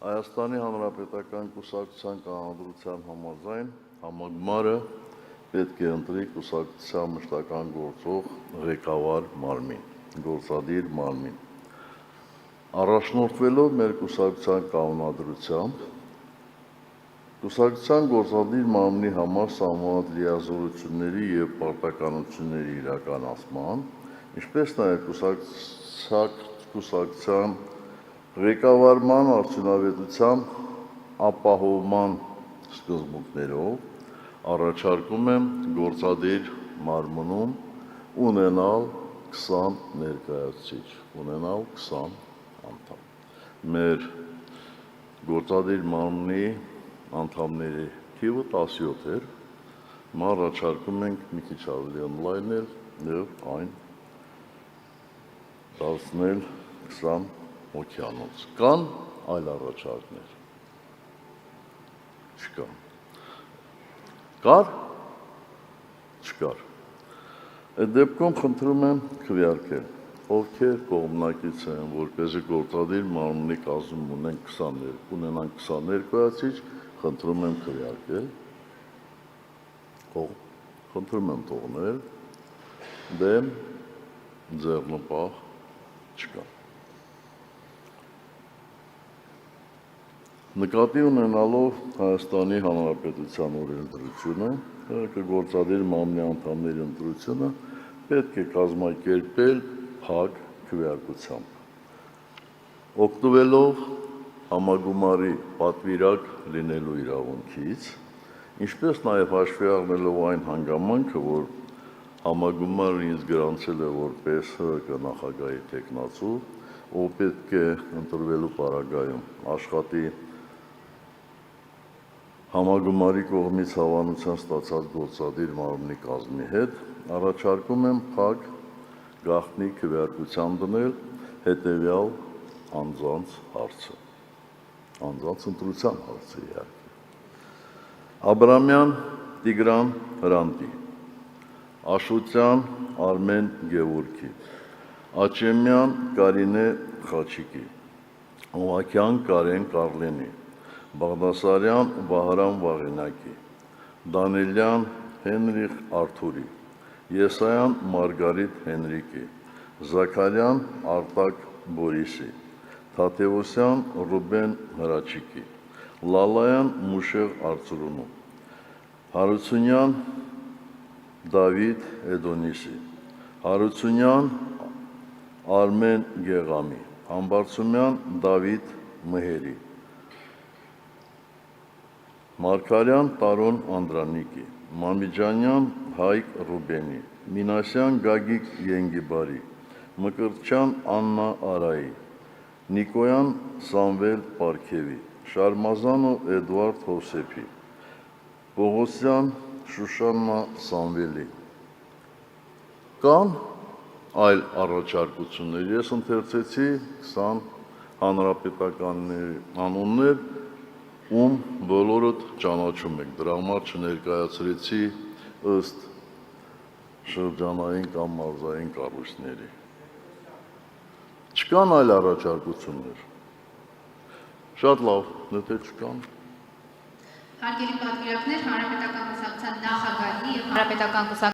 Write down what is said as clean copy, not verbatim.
Հայաստանի Հանրապետական կուսակցության կանոնադրության համաձայն համագումարը պետք է ընտրի կուսակցության մշտական գործող ղեկավար մարմին, գործադիր մարմին։ Առաջնորդվելով մեր կուսակցության կանոնադրությամբ, կուսակցության գործադիր մարմնի համար սահմանված լիազորությունների և պարտականությունների իրականացման, ինչպես նաև կուսակցության ղեկավարման արդյունավետության ապահովման սկզբունքներով առաջարկում եմ գործադիր մարմնում ունենալ 20 ներկայացուցիչ, ունենալ 20 անդամ։ Մեր գործադիր մարմնի անդամների թիվը 17 էր, առաջարկում ենք մի քիչ ավելի ընդլայնել և այն դարձնել 20 հոգյանոց։ Կան այլ առաջարկներ։ Չկան։ Կար։ Չկար։ Այդ դեպքում խնդրում եմ քվեարկել, ովքեր կողմնակից են, որպեսզի գործադիր մարմնի կազմում ունենանք 20 ներկայացուցիչ, խնդրում եմ քվեարկել, խնդրում եմ թողնել, դեմ, ձեռնպահ չկա։ Նկատի ունենալով Հայաստանի Հանրապետության օրենսդրությունը, գործադիր մարմնի անդամների ընտրությունը պետք է կազմակերպել փակ քվեարկությամբ, օգտվելով համագումարի պատվիրակ լինելու իրավունքից, ինչպես նաև հաշվի առնելով այն հանգամանքը, որ համագումարը ինձ գրանցել է որպես ՀՀԿ նախագահի թեկնածու, ով պետք է ընտրվելու պարագայում աշխատի համագումարի կողմից հավանության ստացած գործադիր մարմնի կազմի հետ, առաջարկում եմ փակ գաղտնի քվեարկության դնել հետևյալ անձանց հարցը, անձանց ընտրության հարցը իհարկե։ Աբրամյան Տիգրան Հրանտի, Աշոտյան Արմեն Գևորգի, Աչեմյան Կարինե Խաչիկի, Օվակյան Կարեն Կարլենի, Բաղդասարյան Վահրամ Վաղինակի, Դանիելյան Հենրիխ Արթուրի, Եսայան Մարգարիտ Հենրիկի, Զաքարյան Արտակ Բորիսի, Թադևոսյան Ռուբեն Հրաչիկի, Լալայան Մուշեղ Արծրունու, Հարությունյան Դավիթ Էդոնիսի, Հարությունյան Արմեն Գեղամի, Համբարձումյան Դավիթ Մհերի, Մարգարյան Տարոն Անդրանիկի, Մամիջանյան Հայկ Ռուբենի, Մինասյան Գագիկ Ենգիբարի, Մկրտչյան Աննա Արայի, Նիկոյան Սամվել Պարքևի, Շարմազանով Էդվարդ Հովսեփի, Պողոսյան Շուշաննա Սամվելի։ Կան այլ առաջարկություններ, ես ընթերցեցի 20 հանրապետականների անուններ, ում բոլորդ ճանաչում եք, դրա համար չներկայացրեցի ըստ շրջանային կամ մարզային կառույցների։ Չկան այլ առաջարկություններ։ Շատ լավ, եթե չկան։ Հարգելի պատվիրակներ, Հանրապետական կուսակցության նախագահի և Հանրապետական կուսակցության